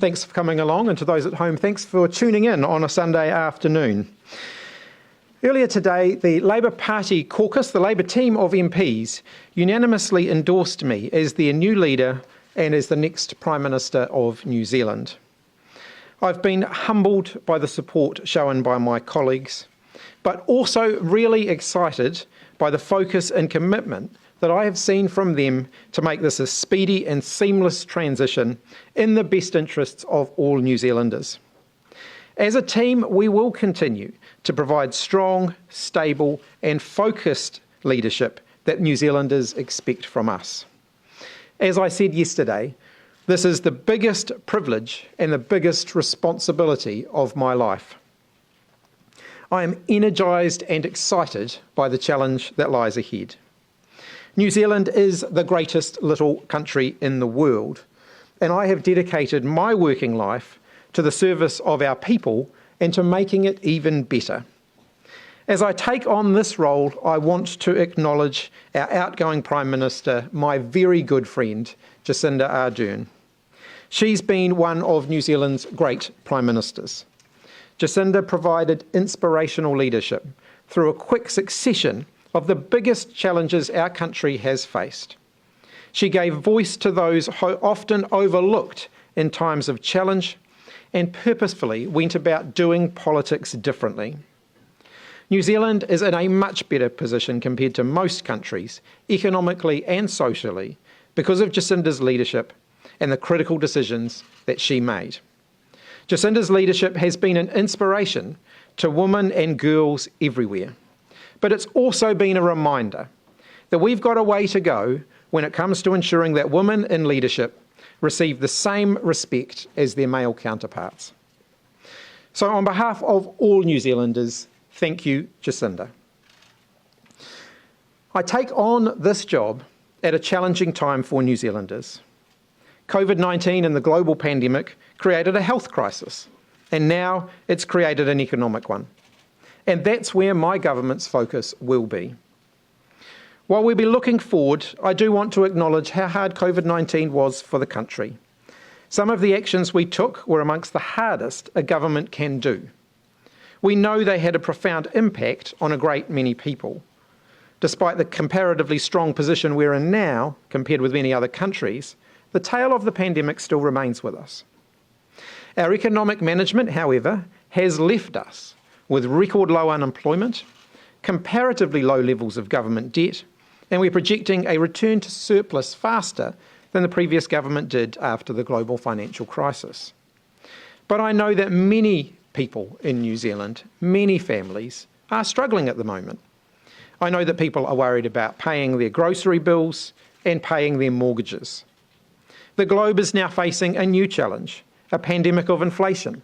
thanks for coming along, and to those at home, thanks for tuning in on a Sunday afternoon. Earlier today, the Labour Party caucus, the Labour team of MPs, unanimously endorsed me as their new leader and as the next Prime Minister of New Zealand. I've been humbled by the support shown by my colleagues, but also really excited by the focus and commitment that I have seen from them to make this a speedy and seamless transition in the best interests of all New Zealanders. As a team, we will continue to provide strong, stable and focused leadership that New Zealanders expect from us. As I said yesterday, this is the biggest privilege and the biggest responsibility of my life. I am energised and excited by the challenge that lies ahead. New Zealand is the greatest little country in the world, and I have dedicated my working life to the service of our people and to making it even better. As I take on this role, I want to acknowledge our outgoing Prime Minister, my very good friend, Jacinda Ardern. She's been one of New Zealand's great Prime Ministers. Jacinda provided inspirational leadership through a quick succession of the biggest challenges our country has faced. She gave voice to those often overlooked in times of challenge and purposefully went about doing politics differently. New Zealand is in a much better position compared to most countries, economically and socially, because of Jacinda's leadership and the critical decisions that she made. Jacinda's leadership has been an inspiration to women and girls everywhere. But it's also been a reminder that we've got a way to go when it comes to ensuring that women in leadership receive the same respect as their male counterparts. So on behalf of all New Zealanders, thank you, Jacinda. I take on this job at a challenging time for New Zealanders. COVID-19 and the global pandemic created a health crisis, and now it's created an economic one. And that's where my government's focus will be. While we'll be looking forward, I do want to acknowledge how hard COVID-19 was for the country. Some of the actions we took were amongst the hardest a government can do. We know they had a profound impact on a great many people. Despite the comparatively strong position we're in now, compared with many other countries, the tail of the pandemic still remains with us. Our economic management, however, has left us with record low unemployment, comparatively low levels of government debt, and we're projecting a return to surplus faster than the previous government did after the global financial crisis. But I know that many people in New Zealand, many families, are struggling at the moment. I know that people are worried about paying their grocery bills and paying their mortgages. The globe is now facing a new challenge, a pandemic of inflation.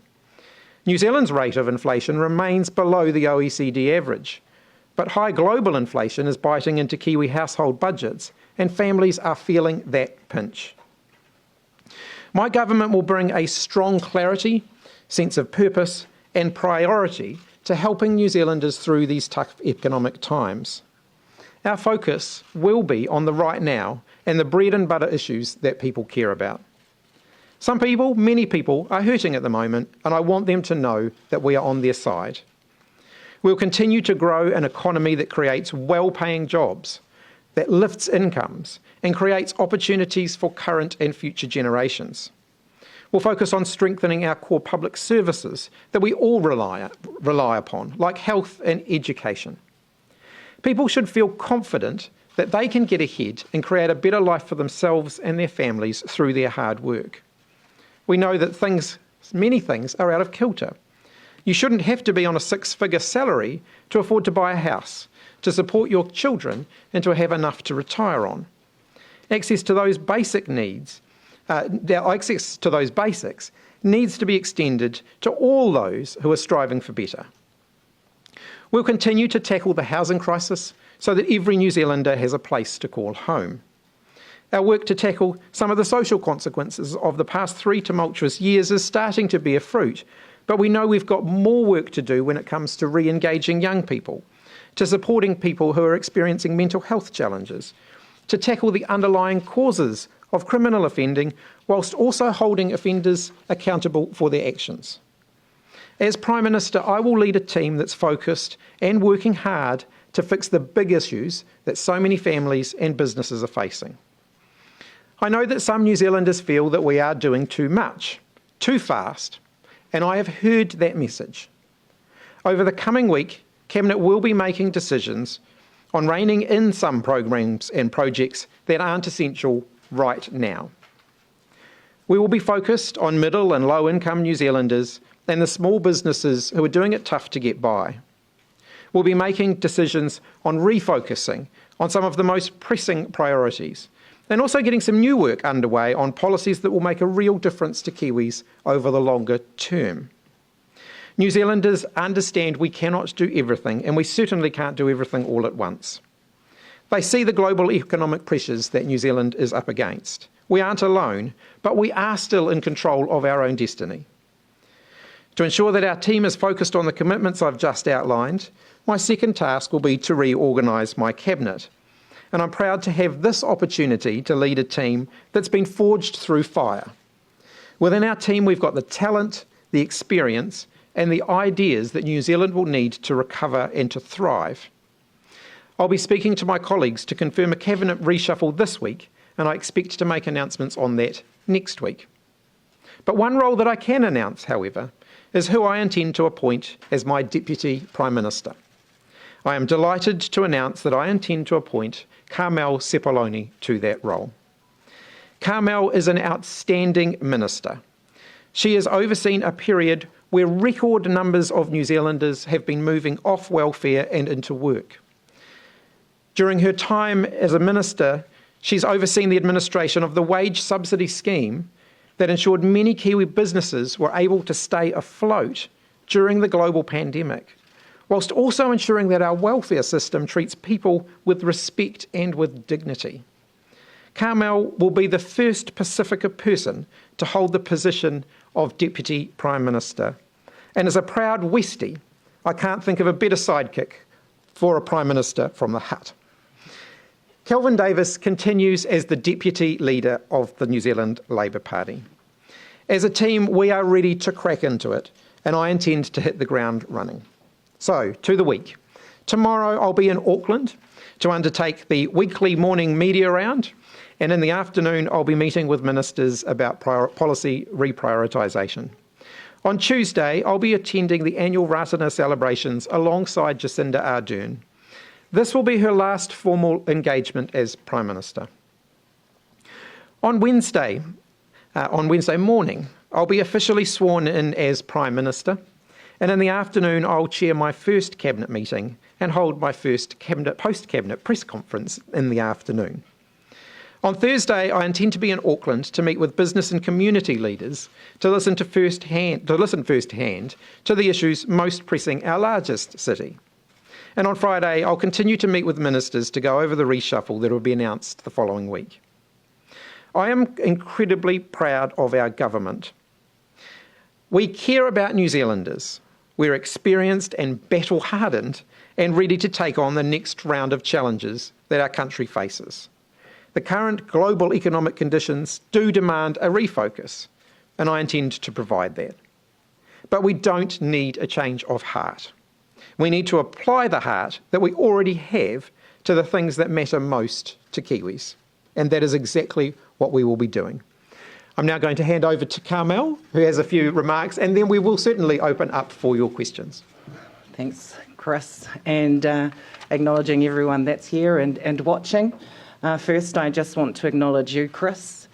New Zealand's rate of inflation remains below the OECD average, but high global inflation is biting into Kiwi household budgets, and families are feeling that pinch. My government will bring a strong clarity, sense of purpose, and priority to helping New Zealanders through these tough economic times. Our focus will be on the right now and the bread and butter issues that people care about. Some people, many people, are hurting at the moment, and I want them to know that we are on their side. We'll continue to grow an economy that creates well-paying jobs, that lifts incomes, and creates opportunities for current and future generations. We'll focus on strengthening our core public services that we all rely upon, like health and education. People should feel confident that they can get ahead and create a better life for themselves and their families through their hard work. We know that many things are out of kilter. You shouldn't have to be on a six-figure salary to afford to buy a house, to support your children, and to have enough to retire on. Access to those basic needs, access to those basics needs to be extended to all those who are striving for better. We'll continue to tackle the housing crisis so that every New Zealander has a place to call home. Our work to tackle some of the social consequences of the past 3 tumultuous years is starting to bear fruit, but we know we've got more work to do when it comes to re-engaging young people, to supporting people who are experiencing mental health challenges, to tackle the underlying causes of criminal offending, whilst also holding offenders accountable for their actions. As Prime Minister, I will lead a team that's focused and working hard to fix the big issues that so many families and businesses are facing. I know that some New Zealanders feel that we are doing too much, too fast, and I have heard that message. Over the coming week, Cabinet will be making decisions on reining in some programs and projects that aren't essential right now. We will be focused on middle and low income New Zealanders and the small businesses who are doing it tough to get by. We'll be making decisions on refocusing on some of the most pressing priorities and also getting some new work underway on policies that will make a real difference to Kiwis over the longer term. New Zealanders understand we cannot do everything, and we certainly can't do everything all at once. They see the global economic pressures that New Zealand is up against. We aren't alone, but we are still in control of our own destiny. To ensure that our team is focused on the commitments I've just outlined, my second task will be to reorganise my cabinet. And I'm proud to have this opportunity to lead a team that's been forged through fire. Within our team, we've got the talent, the experience, and the ideas that New Zealand will need to recover and to thrive. I'll be speaking to my colleagues to confirm a cabinet reshuffle this week, and I expect to make announcements on that next week. But one role that I can announce, however, is who I intend to appoint as my Deputy Prime Minister. I am delighted to announce that I intend to appoint Carmel Sepuloni to that role. Carmel is an outstanding minister. She has overseen a period where record numbers of New Zealanders have been moving off welfare and into work. During her time as a minister, she's overseen the administration of the wage subsidy scheme that ensured many Kiwi businesses were able to stay afloat during the global pandemic, whilst also ensuring that our welfare system treats people with respect and with dignity. Carmel will be the first Pacifica person to hold the position of Deputy Prime Minister. And as a proud Westie, I can't think of a better sidekick for a Prime Minister from the hut. Kelvin Davis continues as the Deputy Leader of the New Zealand Labour Party. As a team, we are ready to crack into it, and I intend to hit the ground running. So, to the week. Tomorrow I'll be in Auckland to undertake the weekly morning media round, and in the afternoon I'll be meeting with ministers about policy reprioritisation. On Tuesday, I'll be attending the annual Ratana celebrations alongside Jacinda Ardern. This will be her last formal engagement as Prime Minister. On Wednesday morning, I'll be officially sworn in as Prime Minister, and in the afternoon I'll chair my first Cabinet meeting and hold my first post-Cabinet press conference in the afternoon. On Thursday, I intend to be in Auckland to meet with business and community leaders to listen firsthand to the issues most pressing our largest city. And on Friday, I'll continue to meet with ministers to go over the reshuffle that will be announced the following week. I am incredibly proud of our government. We care about New Zealanders. We're experienced and battle-hardened and ready to take on the next round of challenges that our country faces. The current global economic conditions do demand a refocus, and I intend to provide that. But we don't need a change of heart. We need to apply the heart that we already have to the things that matter most to Kiwis, and that is exactly what we will be doing. I'm now going to hand over to Carmel, who has a few remarks, and then we will certainly open up for your questions. Thanks, Chris, and acknowledging everyone that's here and watching. First, I just want to acknowledge you, Chris,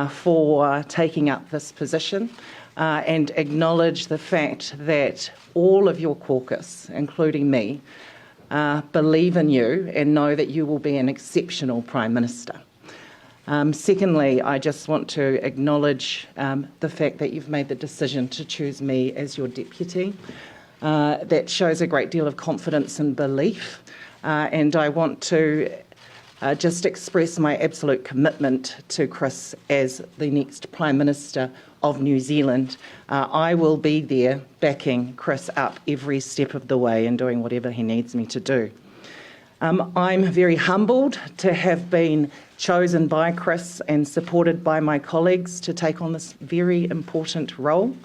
for taking up this position and acknowledge the fact that all of your caucus, including me, believe in you and know that you will be an exceptional Prime Minister. Secondly, I just want to acknowledge the fact that you've made the decision to choose me as your deputy. That shows a great deal of confidence and belief, and I want to just express my absolute commitment to Chris as the next Prime Minister of New Zealand. I will be there backing Chris up every step of the way and doing whatever he needs me to do. I'm very humbled to have been chosen by Chris and supported by my colleagues to take on this very important role.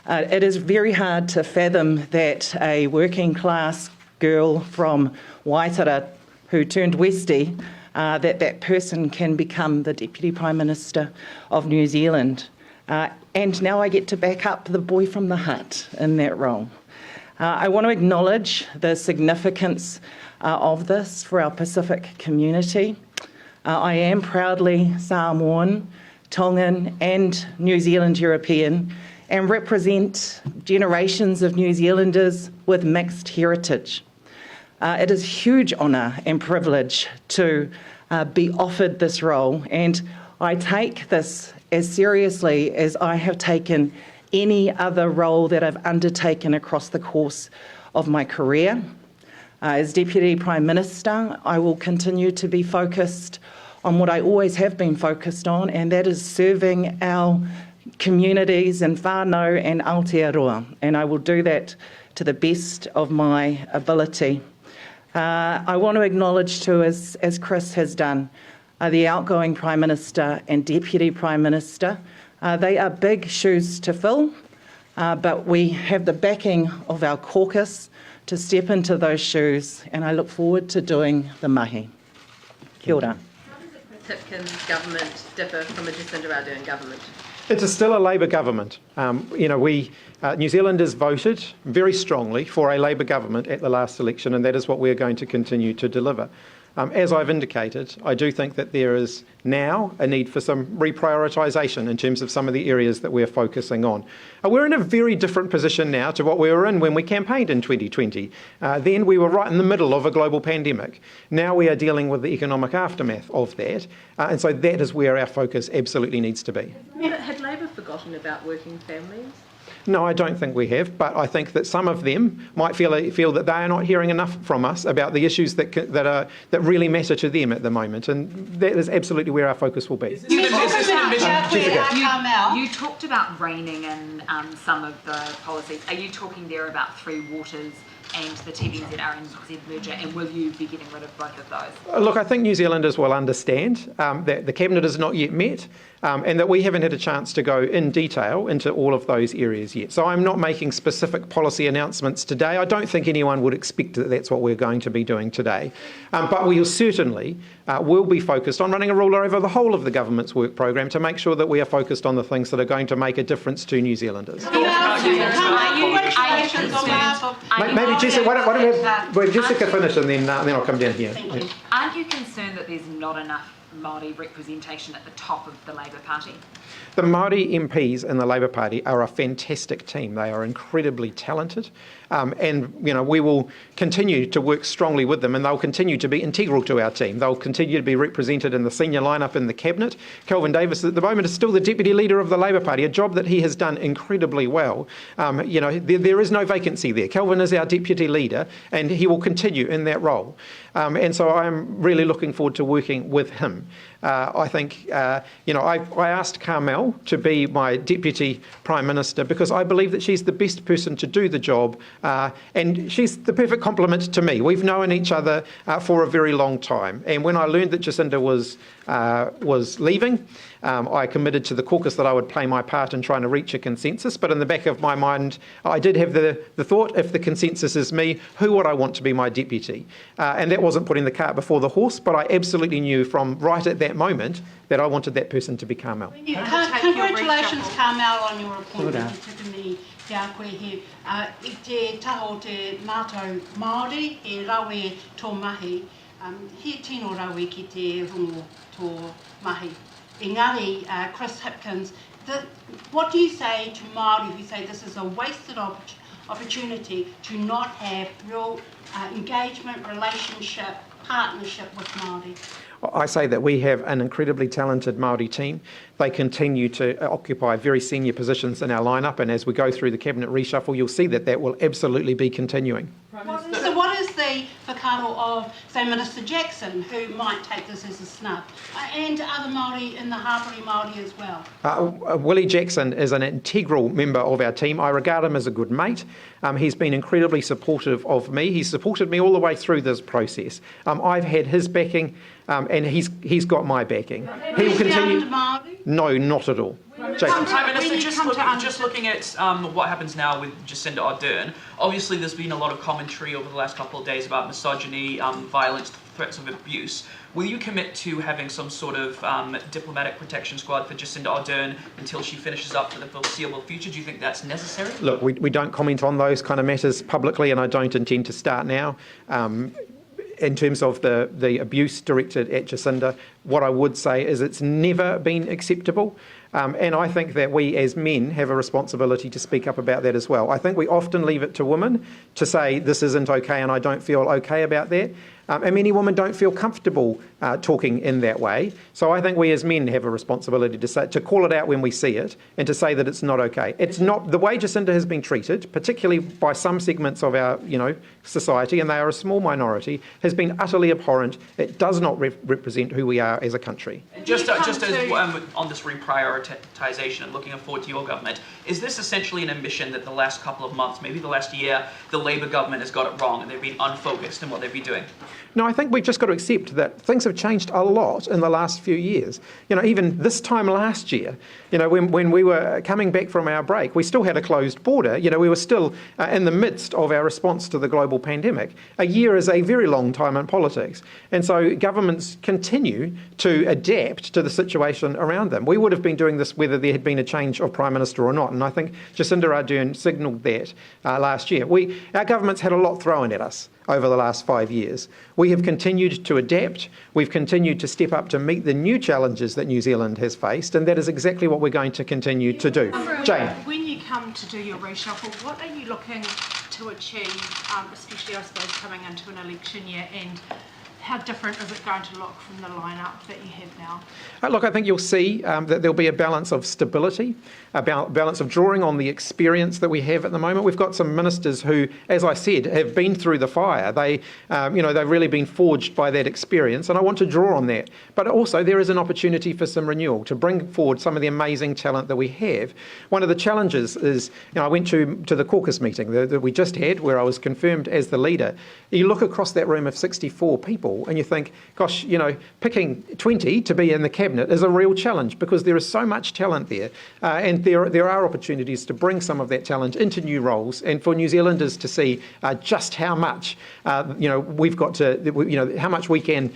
It is very hard to fathom that a working class girl from Waitara who turned Westie, that person can become the Deputy Prime Minister of New Zealand. And now I get to back up the boy from the hut in that role. I want to acknowledge the significance of this for our Pacific community. I am proudly Samoan, Tongan and New Zealand European and represent generations of New Zealanders with mixed heritage. It is a huge honour and privilege to be offered this role, and I take this as seriously as I have taken any other role that I've undertaken across the course of my career. As Deputy Prime Minister, I will continue to be focused on what I always have been focused on, and that is serving our communities in whānau and Aotearoa, and I will do that to the best of my ability. I want to acknowledge too, as Chris has done, the outgoing Prime Minister and Deputy Prime Minister. They are big shoes to fill, but we have the backing of our caucus to step into those shoes, and I look forward to doing the mahi. Kia ora. How does the Chris Hipkins government differ from a Jacinda Ardern government? It's still a Labour government. New Zealanders voted very strongly for a Labour government at the last election, and that is what we're going to continue to deliver. As I've indicated, I do think that there is now a need for some reprioritisation in terms of some of the areas that we're focusing on. We're in a very different position now to what we were in when we campaigned in 2020. Then we were right in the middle of a global pandemic. Now we are dealing with the economic aftermath of that, and so that is where our focus absolutely needs to be. Had Labor forgotten about working families? No, I don't think we have, but I think that some of them might feel that they are not hearing enough from us about the issues that really matter to them at the moment, and that is absolutely where our focus will be. You talked about reining in some of the policies. Are you talking there about Three Waters and the TVNZ-RNZ merger, and will you be getting rid of both of those? Look, I think New Zealanders will understand that the Cabinet is not yet met, and that we haven't had a chance to go in detail into all of those areas yet. So I'm not making specific policy announcements today. I don't think anyone would expect that that's what we're going to be doing today. But we certainly will be focused on running a ruler over the whole of the government's work program to make sure that we are focused on the things that are going to make a difference to New Zealanders. Maybe Jessica, why don't we have Jessica finish and then I'll come down here. Aren't you concerned that there's not enough Māori representation at the top of the Labour Party? The Māori MPs in the Labour Party are a fantastic team. They are incredibly talented, and we will continue to work strongly with them, and they'll continue to be integral to our team. They'll continue to be represented in the senior lineup in the Cabinet. Kelvin Davis at the moment is still the Deputy Leader of the Labour Party, a job that he has done incredibly well. There is no vacancy there. Kelvin is our Deputy Leader, and he will continue in that role. And so I'm really looking forward to working with him. I think, I asked Carmel to be my Deputy Prime Minister because I believe that she's the best person to do the job, and she's the perfect complement to me. We've known each other for a very long time, and when I learned that Jacinda was leaving, I committed to the caucus that I would play my part in trying to reach a consensus, but in the back of my mind I did have the thought, if the consensus is me, who would I want to be my deputy? And that wasn't putting the cart before the horse, but I absolutely knew from right at that moment that I wanted that person to be Carmel. Congratulations, Carmel, on your appointment. Te a koe he, I te taho te mātou Māori, he rawe tō mahi, he tino rawe ki te hungo tō mahi. Engari, Chris Hipkins, what do you say to Māori who say this is a wasted opportunity to not have real engagement, relationship, partnership with Māori? I say that we have an incredibly talented Māori team. They continue to occupy very senior positions in our lineup, and as we go through the Cabinet reshuffle, you'll see that will absolutely be continuing. So what is the whakaro of, say, Minister Jackson, who might take this as a snub, and other Māori in the Hapori Māori as well? Willie Jackson is an integral member of our team. I regard him as a good mate. He's been incredibly supportive of me. He's supported me all the way through this process. I've had his backing, and he's got my backing. He will continue. No, not at all. Jason. Prime Minister, just looking at what happens now with Jacinda Ardern, obviously there's been a lot of commentary over the last couple of days about misogyny, violence, threats of abuse. Will you commit to having some sort of diplomatic protection squad for Jacinda Ardern until she finishes up for the foreseeable future? Do you think that's necessary? Look, we don't comment on those kind of matters publicly, and I don't intend to start now. In terms of the abuse directed at Jacinda, what I would say is it's never been acceptable. And I think that we as men have a responsibility to speak up about that as well. I think we often leave it to women to say this isn't okay and I don't feel okay about that. And many women don't feel comfortable talking in that way. So I think we as men have a responsibility to call it out when we see it and to say that it's not okay. It's not the way Jacinda has been treated, particularly by some segments of our society, and they are a small minority, has been utterly abhorrent. It does not represent who we are as a country. Just on this reprioritisation and looking forward to your government, is this essentially an ambition that the last couple of months, maybe the last year, the Labour government has got it wrong and they've been unfocused in what they've been doing? No, I think we've just got to accept that things have changed a lot in the last few years. Even this time last year, when we were coming back from our break, we still had a closed border. We were still in the midst of our response to the global pandemic. A year is a very long time in politics. And so governments continue to adapt to the situation around them. We would have been doing this whether there had been a change of Prime Minister or not. And I think Jacinda Ardern signalled that last year. Our government's had a lot thrown at us over the last 5 years. We have continued to adapt. We've continued to step up to meet the new challenges that New Zealand has faced, and that is exactly what we're going to continue to do. Jane. When you come to do your reshuffle, what are you looking to achieve, especially, I suppose, coming into an election year, and how different is it going to look from the lineup that you have now? Look, I think you'll see that there'll be a balance of stability, a balance of drawing on the experience that we have at the moment. We've got some ministers who, as I said, have been through the fire. They've really been forged by that experience, and I want to draw on that. But also, there is an opportunity for some renewal to bring forward some of the amazing talent that we have. One of the challenges is, I went to the caucus meeting that we just had, where I was confirmed as the leader. You look across that room of 64 people, and you think, gosh, picking 20 to be in the cabinet is a real challenge because there is so much talent there, and there are opportunities to bring some of that talent into new roles, and for New Zealanders to see just how much we've got to, how much we can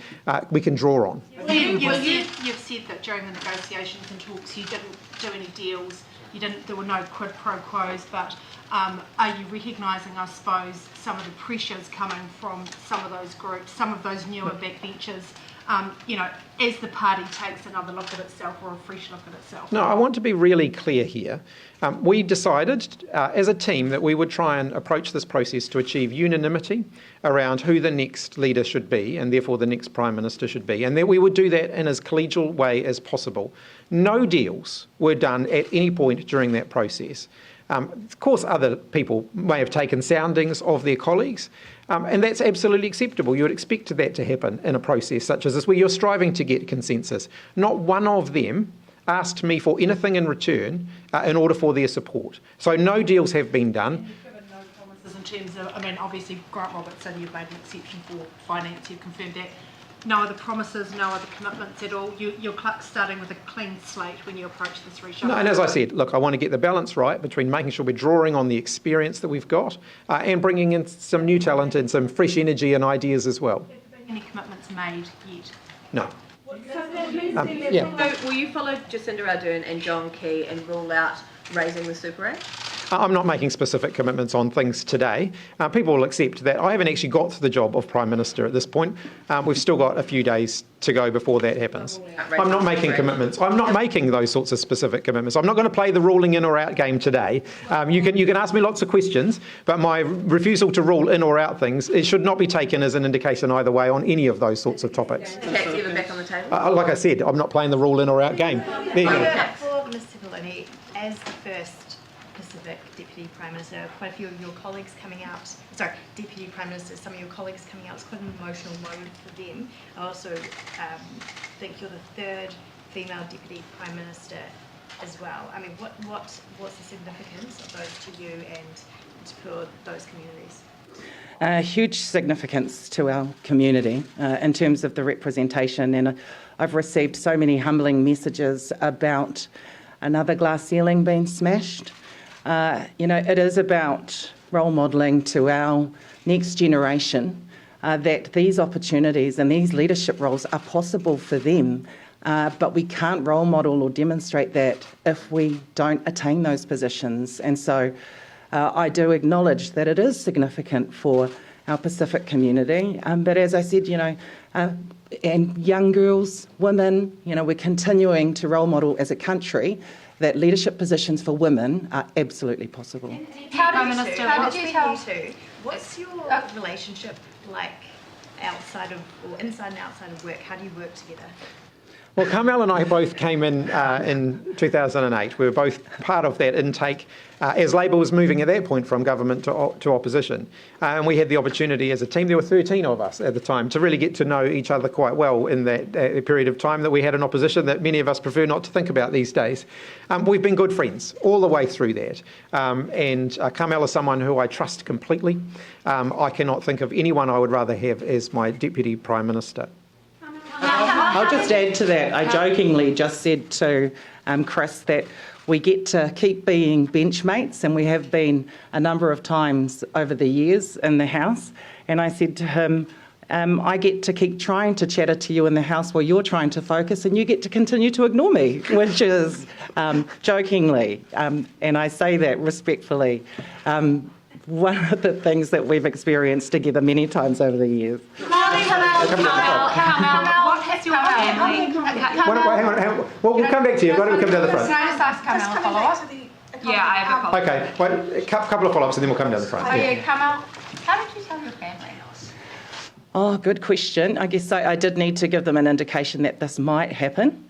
draw on. You've said that during the negotiations and talks you didn't do any deals. There were no quid pro quos, but are you recognising, I suppose, some of the pressures coming from some of those groups, some of those newer backbenchers, as the party takes another look at itself or a fresh look at itself? No, I want to be really clear here. We decided as a team that we would try and approach this process to achieve unanimity around who the next leader should be and therefore the next Prime Minister should be, and that we would do that in as collegial way as possible. No deals were done at any point during that process. Of course, other people may have taken soundings of their colleagues, and that's absolutely acceptable. You would expect that to happen in a process such as this, where you're striving to get consensus. Not one of them asked me for anything in return in order for their support. So no deals have been done. You've given no promises in terms of, obviously Grant Robertson, you've made an exception for finance, you've confirmed that. No other promises, no other commitments at all. You're starting with a clean slate when you approach this reshuffle. No, and as I said, look, I want to get the balance right between making sure we're drawing on the experience that we've got and bringing in some new talent and some fresh energy and ideas as well. Have there been any commitments made yet? No. So will you follow Jacinda Ardern and John Key and rule out raising the Super Act? I'm not making specific commitments on things today. People will accept that I haven't actually got the job of Prime Minister at this point. We've still got a few days to go before that happens. I'm not making commitments. I'm not making those sorts of specific commitments. I'm not going to play the ruling in or out game today. You can ask me lots of questions, but my refusal to rule in or out things, it should not be taken as an indication either way on any of those sorts of topics. Tax ever back on the table? Like I said, I'm not playing the rule in or out game. There you go. For Mr. Poloni, as the first Pacific Deputy Prime Minister, quite a few of your colleagues coming out, Deputy Prime Minister, some of your colleagues coming out, it's quite an emotional moment for them. I also think you're the third female Deputy Prime Minister as well. I mean, what's the significance of those to you and for those communities? Huge significance to our community in terms of the representation, and I've received so many humbling messages about another glass ceiling being smashed. It is about role modelling to our next generation that these opportunities and these leadership roles are possible for them, but we can't role model or demonstrate that if we don't attain those positions. And so I do acknowledge that it is significant for our Pacific community, but as I said, and young girls, women, we're continuing to role model as a country that leadership positions for women are absolutely possible. What's your relationship like outside of, or inside and outside of work? How do you work together? Well, Carmel and I both came in 2008. We were both part of that intake as Labor was moving at that point from government to opposition. And we had the opportunity as a team, there were 13 of us at the time, to really get to know each other quite well in that period of time that we had an opposition that many of us prefer not to think about these days. We've been good friends all the way through that. And Carmel is someone who I trust completely. I cannot think of anyone I would rather have as my Deputy Prime Minister. I'll just add to that. I jokingly just said to Chris that we get to keep being benchmates, and we have been a number of times over the years in the House. And I said to him, I get to keep trying to chatter to you in the House while you're trying to focus, and you get to continue to ignore me, which is jokingly. And I say that respectfully. One of the things that we've experienced together many times over the years. Hang on. Well, we'll come back to you. Why don't we come down the front? Can I just ask Carmel a follow-up? Yeah, I have a follow-up. Okay, well, a couple of follow-ups and then we'll come down the front. Carmel, how did you tell your family? Oh, good question. I guess I did need to give them an indication that this might happen.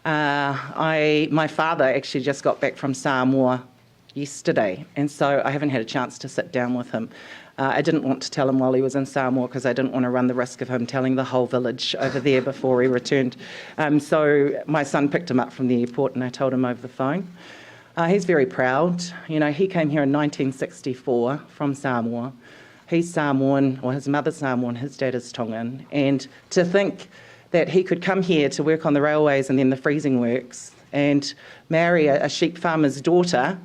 My father actually just got back from Samoa yesterday, and so I haven't had a chance to sit down with him. I didn't want to tell him while he was in Samoa because I didn't want to run the risk of him telling the whole village over there before he returned. So my son picked him up from the airport and I told him over the phone. He's very proud. He came here in 1964 from Samoa. He's Samoan, or his mother's Samoan, his dad is Tongan. And to think that he could come here to work on the railways and then the freezing works and marry a sheep farmer's daughter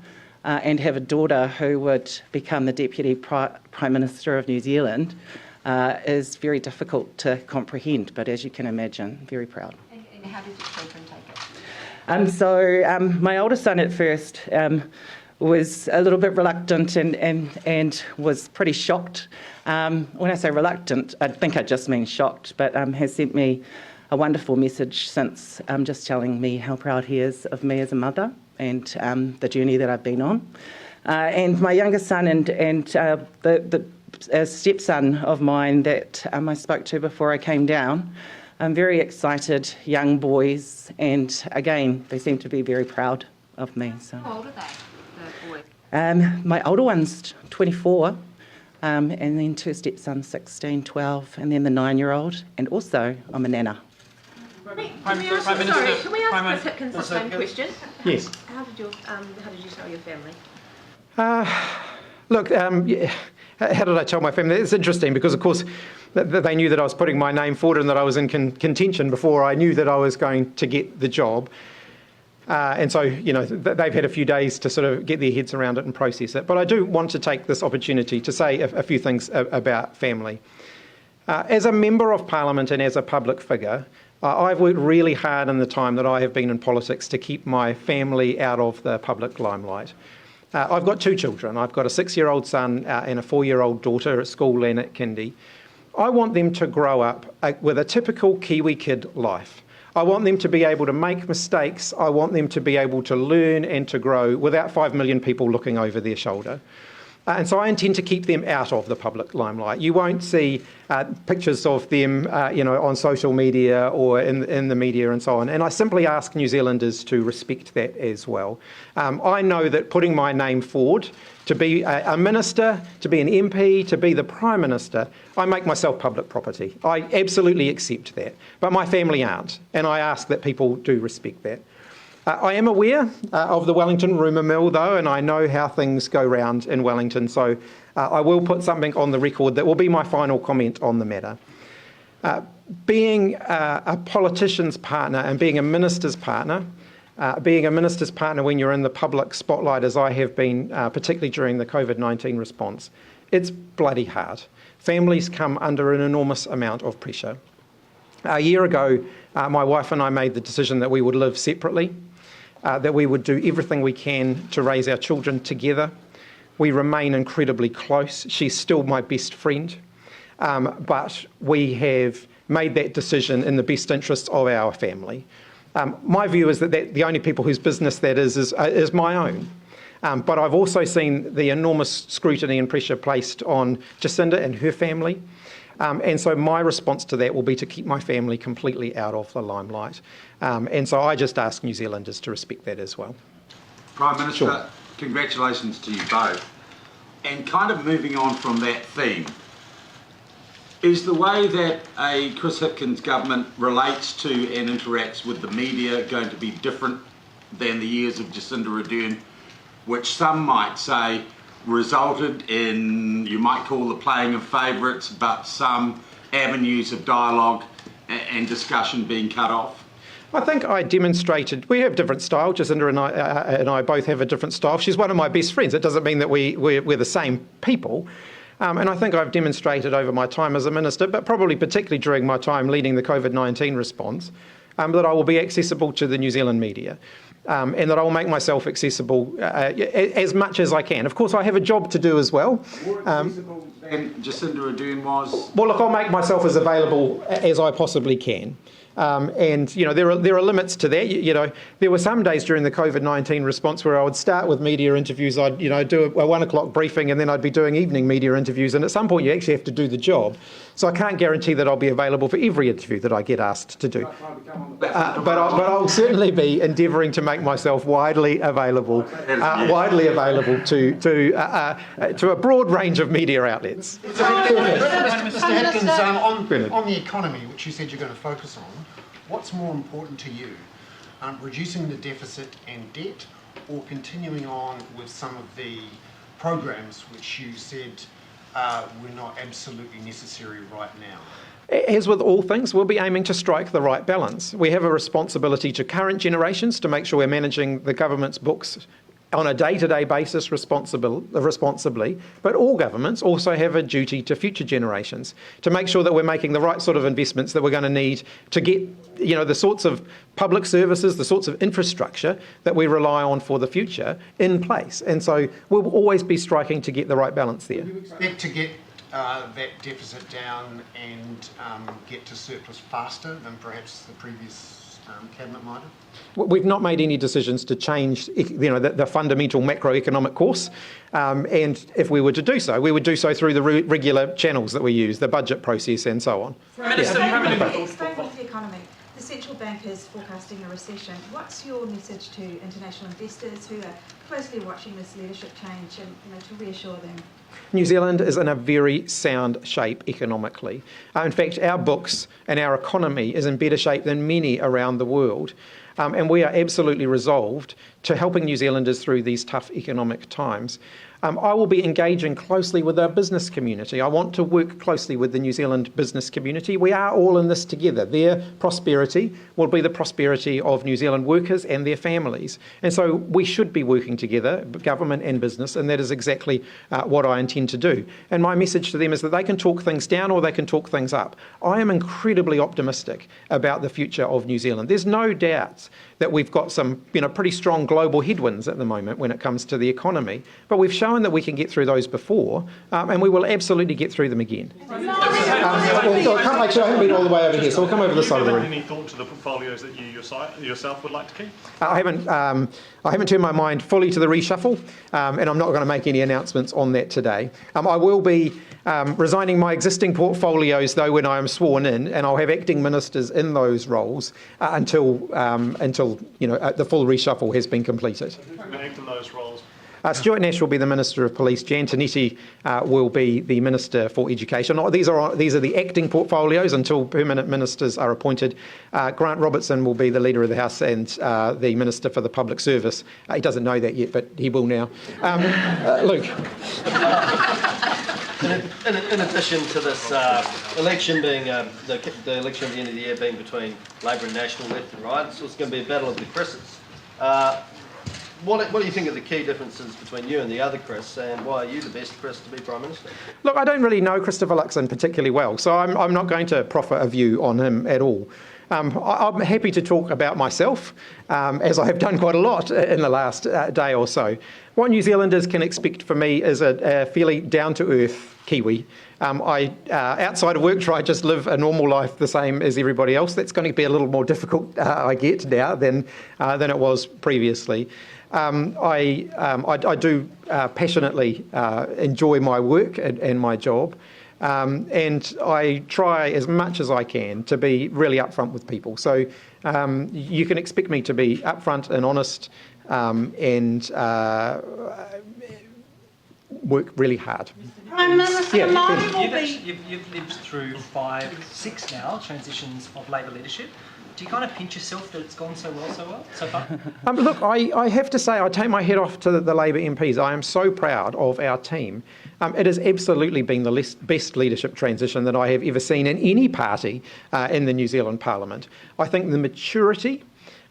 and have a daughter who would become the Deputy Prime Minister of New Zealand is very difficult to comprehend, but as you can imagine, very proud. And how did your children take it? My oldest son at first was a little bit reluctant and was pretty shocked. When I say reluctant, I think I just mean shocked, but has sent me a wonderful message since, just telling me how proud he is of me as a mother and the journey that I've been on. And my youngest son and the stepson of mine that I spoke to before I came down, I'm very excited, young boys, and again, they seem to be very proud of me. So. How old are they, the boys? My older one's 24, and then two stepsons, 16, 12, and then the 9-year-old, and also I'm a nana. Can we ask Chris Hipkins the same question? Yes. How did you tell your family? Look, how did I tell my family? It's interesting because, of course, they knew that I was putting my name forward and that I was in contention before I knew that I was going to get the job. And so, they've had a few days to sort of get their heads around it and process it. But I do want to take this opportunity to say a few things about family. As a member of Parliament and as a public figure, I've worked really hard in the time that I have been in politics to keep my family out of the public limelight. I've got 2 children. I've got a 6-year-old son and a 4-year-old daughter at school and at kindy. I want them to grow up with a typical Kiwi kid life. I want them to be able to make mistakes. I want them to be able to learn and to grow without 5 million people looking over their shoulder. And so I intend to keep them out of the public limelight. You won't see pictures of them, on social media or in the media and so on. And I simply ask New Zealanders to respect that as well. I know that putting my name forward to be a minister, to be an MP, to be the Prime Minister, I make myself public property. I absolutely accept that. But my family aren't. And I ask that people do respect that. I am aware of the Wellington rumour mill, though, and I know how things go round in Wellington, so I will put something on the record that will be my final comment on the matter. Being a politician's partner and being a minister's partner when you're in the public spotlight, as I have been, particularly during the COVID-19 response, it's bloody hard. Families come under an enormous amount of pressure. A year ago, my wife and I made the decision that we would live separately, that we would do everything we can to raise our children together. We remain incredibly close. She's still my best friend, but we have made that decision in the best interests of our family. My view is that the only people whose business that is my own. But I've also seen the enormous scrutiny and pressure placed on Jacinda and her family. And so my response to that will be to keep my family completely out of the limelight. And so I just ask New Zealanders to respect that as well. Prime Minister, Sure. Congratulations to you both. And kind of moving on from that theme, is the way that a Chris Hipkins government relates to and interacts with the media going to be different than the years of Jacinda Ardern, which some might say resulted in, you might call the playing of favourites, but some avenues of dialogue and discussion being cut off? I think I demonstrated, we have different style. Jacinda and I both have a different style. She's one of my best friends. It doesn't mean that we're the same people. And I think I've demonstrated over my time as a minister, but probably particularly during my time leading the COVID-19 response, that I will be accessible to the New Zealand media. And that I will make myself accessible as much as I can. Of course, I have a job to do as well. More accessible than Jacinda Ardern was? Well, look, I'll make myself as available as I possibly can. And, there are limits to that. There were some days during the COVID-19 response where I would start with media interviews. I'd, do a 1 o'clock briefing and then I'd be doing evening media interviews. And at some point you actually have to do the job. So I can't guarantee that I'll be available for every interview that I get asked to do. But I'll certainly be endeavouring to make myself widely available to a broad range of media outlets. Mr. Hipkins, on the economy, which you said you're going to focus on, what's more important to you, reducing the deficit and debt, or continuing on with some of the programs which you said were not absolutely necessary right now? As with all things, we'll be aiming to strike the right balance. We have a responsibility to current generations to make sure we're managing the government's books on a day-to-day basis responsibly, but all governments also have a duty to future generations to make sure that we're making the right sort of investments that we're going to need to get, the sorts of public services, the sorts of infrastructure that we rely on for the future in place. And so we'll always be striking to get the right balance there. Do you expect to get that deficit down and get to surplus faster than perhaps the previous cabinet might have? We've not made any decisions to change, the fundamental macroeconomic course. And if we were to do so, we would do so through the regular channels that we use, the budget process and so on. Staying with the economy, the central bank is forecasting a recession. What's your message to international investors who are closely watching this leadership change and to reassure them? New Zealand is in a very sound shape economically. In fact, our books and our economy is in better shape than many around the world. And we are absolutely resolved to helping New Zealanders through these tough economic times. I will be engaging closely with our business community. I want to work closely with the New Zealand business community. We are all in this together. Their prosperity will be the prosperity of New Zealand workers and their families. And so we should be working together, government and business, and that is exactly what I intend to do. And my message to them is that they can talk things down or they can talk things up. I am incredibly optimistic about the future of New Zealand. There's no doubt that we've got some pretty strong global headwinds at the moment when it comes to the economy, but we've shown that we can get through those before, and we will absolutely get through them again. Actually, I haven't been all the way over here, so we'll come over the side of the room. Any thought to the portfolios that you yourself would like to keep? I haven't turned my mind fully to the reshuffle, and I'm not going to make any announcements on that today. I will be resigning my existing portfolios, though, when I am sworn in, and I'll have acting ministers in those roles until the full reshuffle has been completed. Who's going to act in those roles? Stuart Nash will be the Minister of Police. Jan Tanetti will be the Minister for Education. These are the acting portfolios until permanent ministers are appointed. Grant Robertson will be the Leader of the House and the Minister for the Public Service. He doesn't know that yet, but he will now. Luke. In addition to this election being the election at the end of the year being between Labour and National, left and right, so it's going to be a battle of the Chris's. What do you think are the key differences between you and the other Chris, and why are you the best Chris to be Prime Minister? Look, I don't really know Christopher Luxon particularly well, so I'm not going to proffer a view on him at all. I'm happy to talk about myself, as I have done quite a lot in the last day or so. What New Zealanders can expect from me is a fairly down-to-earth Kiwi. Outside of work, try just live a normal life the same as everybody else. That's going to be a little more difficult, I get now, than it was previously. I do passionately enjoy my work and my job, and I try as much as I can to be really upfront with people. So you can expect me to be upfront and honest and work really hard. Prime Minister, You've lived through 6 now transitions of Labor leadership. Do you kind of pinch yourself that it's gone so well so far? Look, I have to say, I take my hat off to the Labor MPs. I am so proud of our team. It has absolutely been the best leadership transition that I have ever seen in any party in the New Zealand Parliament. I think the maturity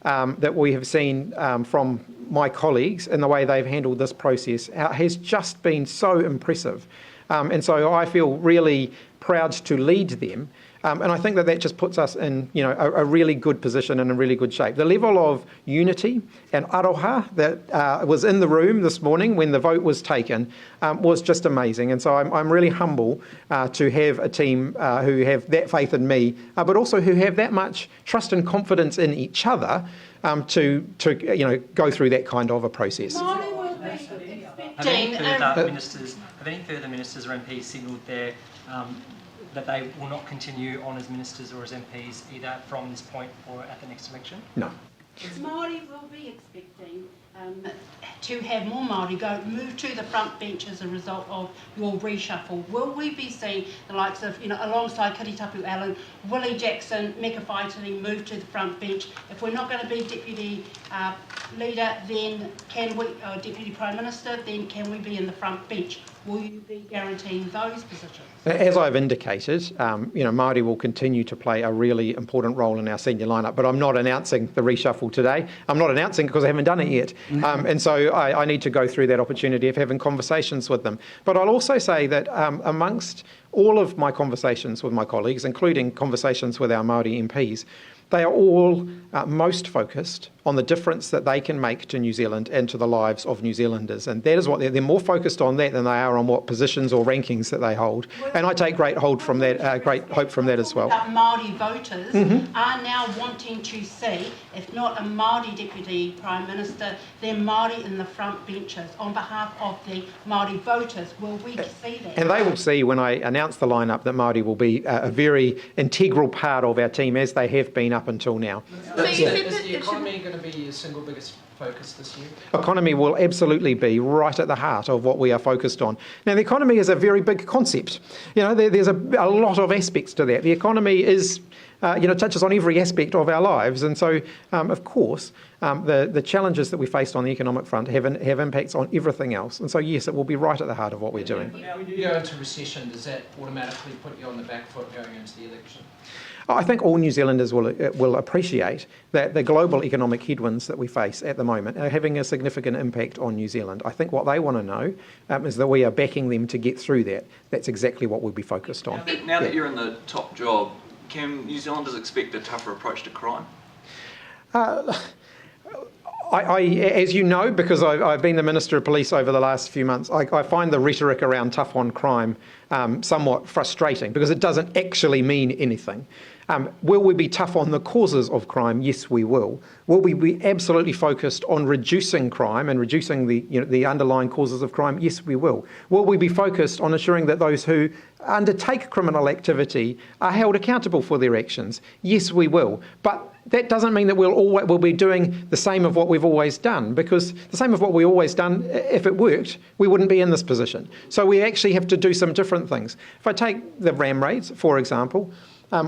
that we have seen from my colleagues in the way they've handled this process has just been so impressive. And so I feel really proud to lead them. And I think that just puts us in, a really good position and a really good shape. The level of unity and aroha that was in the room this morning when the vote was taken was just amazing. And so I'm really humble to have a team who have that faith in me, but also who have that much trust and confidence in each other to go through that kind of a process. Have any further ministers or MPs signalled there that they will not continue on as ministers or as MPs either from this point or at the next election? No. Māori will be expecting to have more Māori move to the front bench as a result of your reshuffle. Will we be seeing the likes of, alongside Kiritapu Allen, Willie Jackson, Meka Whaitiri move to the front bench? If we're not going to be Deputy Leader, then Deputy Prime Minister, then can we be in the front bench? Will you be guaranteeing those positions? As I've indicated, Māori will continue to play a really important role in our senior lineup, but I'm not announcing the reshuffle today. I'm not announcing because I haven't done it yet. And so I need to go through that opportunity of having conversations with them. But I'll also say that amongst all of my conversations with my colleagues, including conversations with our Māori MPs, they are all most focused on the difference that they can make to New Zealand and to the lives of New Zealanders. And that is what they're more focused on that than they are on what positions or rankings that they hold. And I take great hope from that as well. Māori voters are now wanting to see, if not a Māori Deputy Prime Minister, then Māori in the front benches on behalf of the Māori voters. Will we see that? And they will see when I announce the lineup that Māori will be a very integral part of our team, as they have been up until now. Is the economy going to be your single biggest focus this year? Economy will absolutely be right at the heart of what we are focused on. Now, the economy is a very big concept. There's a lot of aspects to that. The economy is, touches on every aspect of our lives. And so, of course, the challenges that we faced on the economic front have impacts on everything else. And so, yes, it will be right at the heart of what we're doing. When you go into recession, does that automatically put you on the back foot going into the election? I think all New Zealanders will appreciate that the global economic headwinds that we face at the moment are having a significant impact on New Zealand. I think what they want to know is that we are backing them to get through that. That's exactly what we'll be focused on. Now that you're in the top job, can New Zealanders expect a tougher approach to crime? As you know, because I've been the Minister of Police over the last few months, I find the rhetoric around tough on crime somewhat frustrating because it doesn't actually mean anything. Will we be tough on the causes of crime? Yes, we will. Will we be absolutely focused on reducing crime and reducing the underlying causes of crime? Yes, we will. Will we be focused on ensuring that those who undertake criminal activity are held accountable for their actions? Yes, we will. But that doesn't mean that we'll be doing the same of what we've always done, because the same of what we've always done, if it worked, we wouldn't be in this position. So we actually have to do some different things. If I take the ram raids, for example,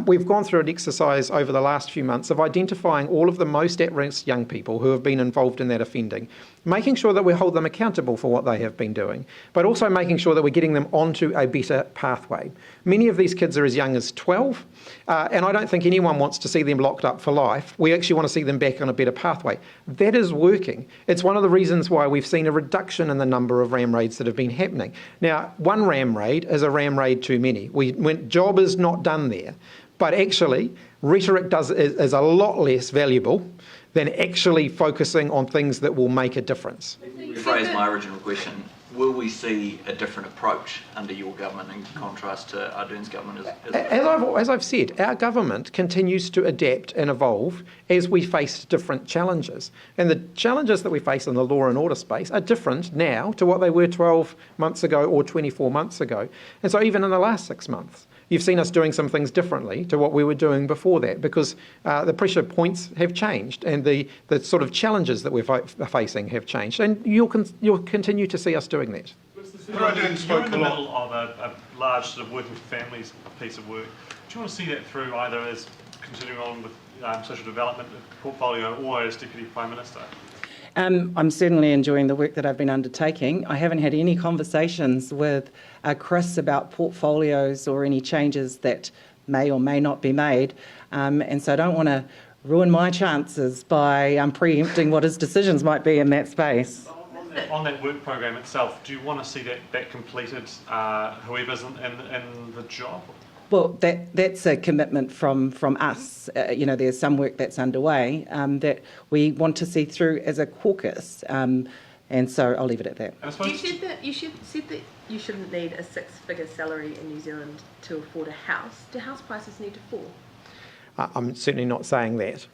we've gone through an exercise over the last few months of identifying all of the most at-risk young people who have been involved in that offending, making sure that we hold them accountable for what they have been doing, but also making sure that we're getting them onto a better pathway. Many of these kids are as young as 12, and I don't think anyone wants to see them locked up for life. We actually want to see them back on a better pathway. That is working. It's one of the reasons why we've seen a reduction in the number of ram raids that have been happening. Now, one ram raid is a ram raid too many. Job is not done there. But actually, rhetoric is a lot less valuable than actually focusing on things that will make a difference. Rephrase my original question. Will we see a different approach under your government in contrast to Ardern's government? As I've said, our government continues to adapt and evolve as we face different challenges. And the challenges that we face in the law and order space are different now to what they were 12 months ago or 24 months ago. And so even in the last 6 months, you've seen us doing some things differently to what we were doing before that, because the pressure points have changed and the sort of challenges that we're facing have changed. And you'll continue to see us doing that. You're in the middle of a large sort of working for families piece of work. Do you want to see that through either as continuing on with social development portfolio or as Deputy Prime Minister? I'm certainly enjoying the work that I've been undertaking. I haven't had any conversations with Chris about portfolios or any changes that may or may not be made, and so I don't want to ruin my chances by preempting what his decisions might be in that space. On that work program itself, do you want to see that completed, whoever's in the job? Well, that's a commitment from us. There's some work that's underway that we want to see through as a caucus, and so I'll leave it at that. You said that you shouldn't need a six-figure salary in New Zealand to afford a house. Do house prices need to fall? I'm certainly not saying that.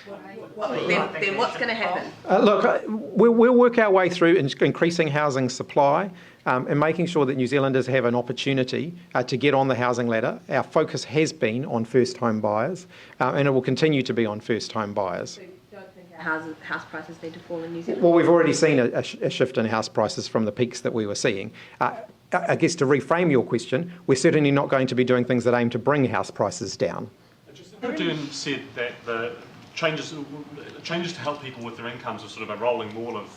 Then what's going to happen? Look, we'll work our way through increasing housing supply and making sure that New Zealanders have an opportunity to get on the housing ladder. Our focus has been on first home buyers, and it will continue to be on first home buyers. So you don't think house prices need to fall in New Zealand? Well, we've already seen a shift in house prices from the peaks that we were seeing. I guess to reframe your question, we're certainly not going to be doing things that aim to bring house prices down. Ardern said that the changes to help people with their incomes are sort of a rolling wall of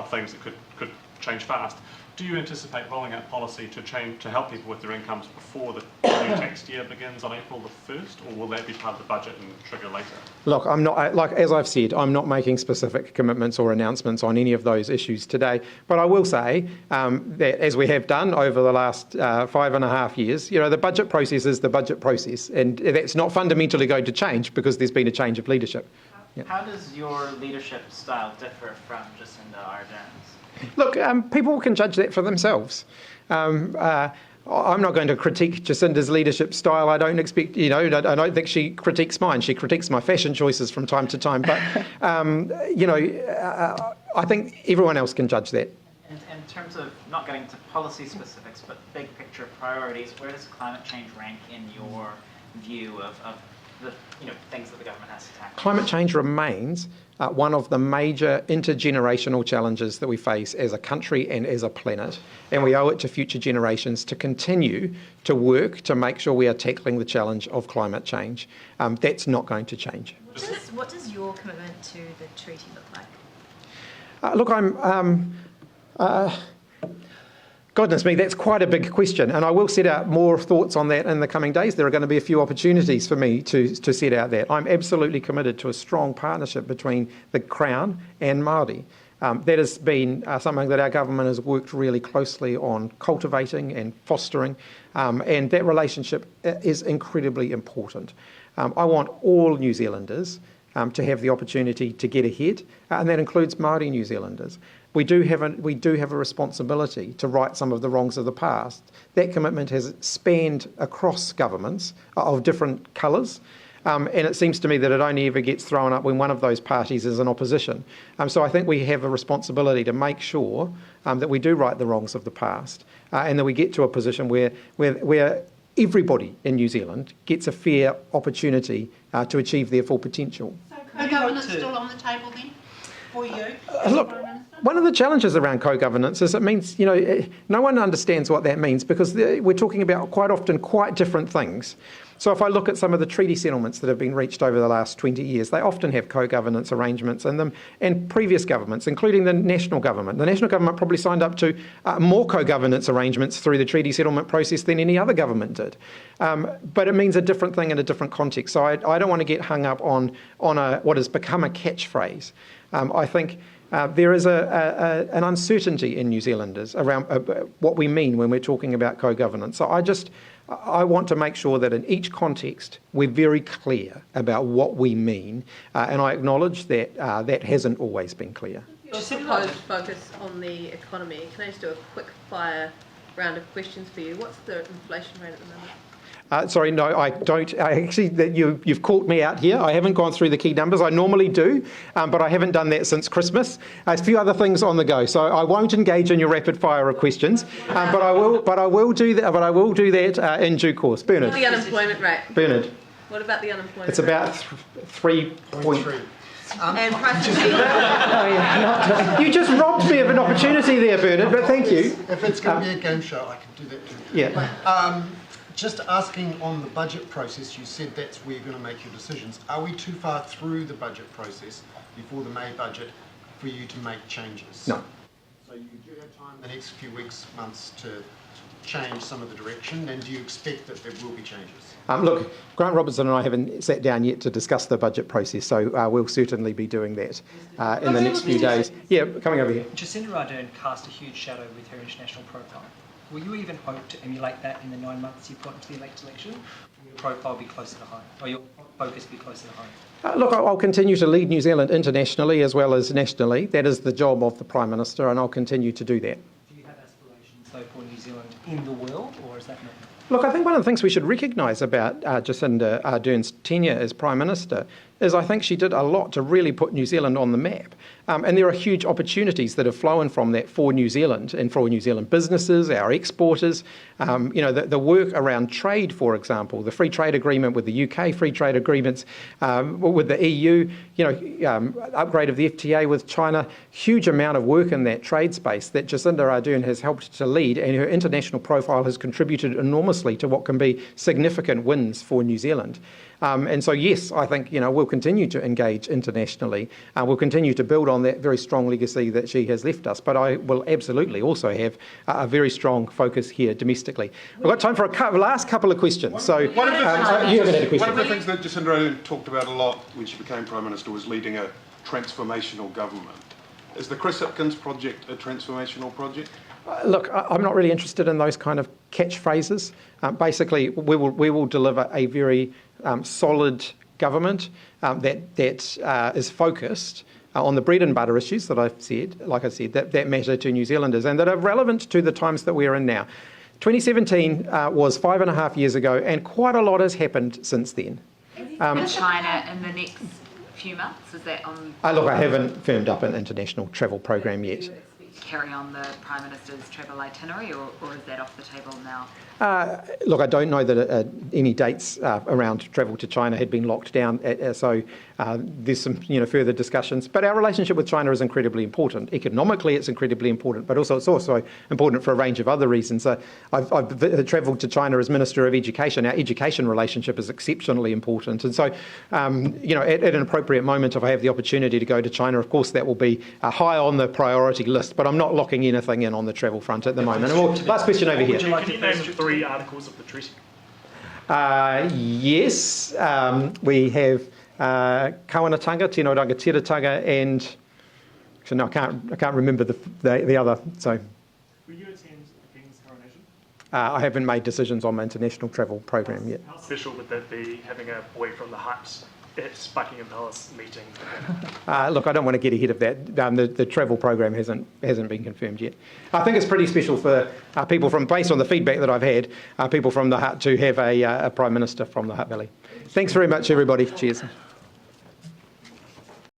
things that could change fast. Do you anticipate rolling out policy to help people with their incomes before the new tax year begins on April the 1st, or will that be part of the budget and trigger later? Look, I'm not, as I've said, I'm not making specific commitments or announcements on any of those issues today, but I will say that as we have done over the last 5.5 years, the budget process is the budget process, and that's not fundamentally going to change because there's been a change of leadership. Yeah. How does your leadership style differ from Jacinda Ardern's? Look, people can judge that for themselves. I'm not going to critique Jacinda's leadership style. I don't expect, I don't think she critiques mine. She critiques my fashion choices from time to time. But, I think everyone else can judge that. In terms of not getting to policy specifics, but big picture priorities, where does climate change rank in your view of the things that the government has to tackle? Climate change remains one of the major intergenerational challenges that we face as a country and as a planet, and we owe it to future generations to continue to work to make sure we are tackling the challenge of climate change. That's not going to change. What does your commitment to the treaty look like? Look, goodness me, that's quite a big question, and I will set out more thoughts on that in the coming days. There are going to be a few opportunities for me to set out that. I'm absolutely committed to a strong partnership between the Crown and Māori. That has been something that our government has worked really closely on cultivating and fostering, and that relationship is incredibly important. I want all New Zealanders to have the opportunity to get ahead, and that includes Māori New Zealanders. we do have a responsibility to right some of the wrongs of the past. That commitment has spanned across governments of different colours. And it seems to me that it only ever gets thrown up when one of those parties is in opposition. So I think we have a responsibility to make sure that we do right the wrongs of the past and that we get to a position where everybody in New Zealand gets a fair opportunity to achieve their full potential. So co-governance still on the table then for you? Look, one of the challenges around co-governance is it means, no one understands what that means because we're talking about quite often quite different things. So if I look at some of the treaty settlements that have been reached over the last 20 years, they often have co-governance arrangements in them, and previous governments, including the national government. The national government probably signed up to more co-governance arrangements through the treaty settlement process than any other government did. But it means a different thing in a different context. So I don't want to get hung up on what has become a catchphrase. I think there is an uncertainty in New Zealanders around what we mean when we're talking about co-governance. So I want to make sure that in each context we're very clear about what we mean, and I acknowledge that that hasn't always been clear. Your proposed focus on the economy, can I just do a quick fire round of questions for you? What's the inflation rate at the moment? Sorry, no, I don't. You've caught me out here. I haven't gone through the key numbers. I normally do, but I haven't done that since Christmas. There's a few other things on the go, so I won't engage in your rapid fire of questions. But I will do that. But I will do that in due course. Bernard. What about the unemployment rate? Bernard. What about the unemployment? It's about 3.3. And price You just robbed me of an opportunity there, Bernard. But thank you. If it's going to be a game show, I can do that too. Yeah. Just asking on the budget process, you said that's where you're going to make your decisions. Are we too far through the budget process before the May budget for you to make changes? No. So you do have time the next few weeks, months to change some of the direction, and do you expect that there will be changes? Look, Grant Robertson and I haven't sat down yet to discuss the budget process, so we'll certainly be doing that in the next few days. Yeah, coming over here. Jacinda Ardern cast a huge shadow with her international profile. Will you even hope to emulate that in the 9 months you've got into the next election? Will your profile be closer to home, or your focus be closer to home? Look, I'll continue to lead New Zealand internationally as well as nationally. That is the job of the Prime Minister, and I'll continue to do that. Do you have aspirations, though, for New Zealand in the world, or is that not? Look, I think one of the things we should recognise about Jacinda Ardern's tenure as Prime Minister is I think she did a lot to really put New Zealand on the map. And there are huge opportunities that have flown from that for New Zealand and for New Zealand businesses, our exporters. The work around trade, for example, the free trade agreement with the UK, free trade agreements with the EU, upgrade of the FTA with China, huge amount of work in that trade space that Jacinda Ardern has helped to lead, and her international profile has contributed enormously to what can be significant wins for New Zealand. And so, yes, I think, we'll continue to engage internationally. We'll continue to build on that very strong legacy that she has left us. But I will absolutely also have a very strong focus here domestically. We've got time for a last couple of questions. So, you haven't had a question. One of the things that Jacinda Ardern talked about a lot when she became Prime Minister was leading a transformational government. Is the Chris Hipkins project a transformational project? Look, I'm not really interested in those kind of catchphrases. Basically, we will deliver a very solid government that is focused on the bread and butter issues that I've said, that matter to New Zealanders and that are relevant to the times that we're in now. 2017 was 5.5 years ago, and quite a lot has happened since then. China in the next few months, is that on? Look, I haven't firmed up an international travel program yet. Carry on the Prime Minister's travel itinerary, or is that off the table now? Look, I don't know that any dates around travel to China had been locked down, so there's some further discussions. But our relationship with China is incredibly important. Economically, it's incredibly important, but also it's also important for a range of other reasons. I've travelled to China as Minister of Education. Our education relationship is exceptionally important, and so at an appropriate moment, if I have the opportunity to go to China, of course that will be high on the priority list. But I'm not locking anything in on the travel front at the moment. And last question over here. Can you name 3 articles of the treaty? Yes, we have Kawanatanga, Tino Rangatiratanga, and actually, no, I can't remember the other. So, Will you attend the King's coronation? I haven't made decisions on my international travel program yet. How special would that be, having a boy from the Heights at Buckingham Palace meeting? Look, I don't want to get ahead of that. The travel program hasn't been confirmed yet. I think it's pretty special for people from, based on the feedback that I've had, people from the Hutt to have a Prime Minister from the Hutt Valley. Thanks very much, everybody. Cheers.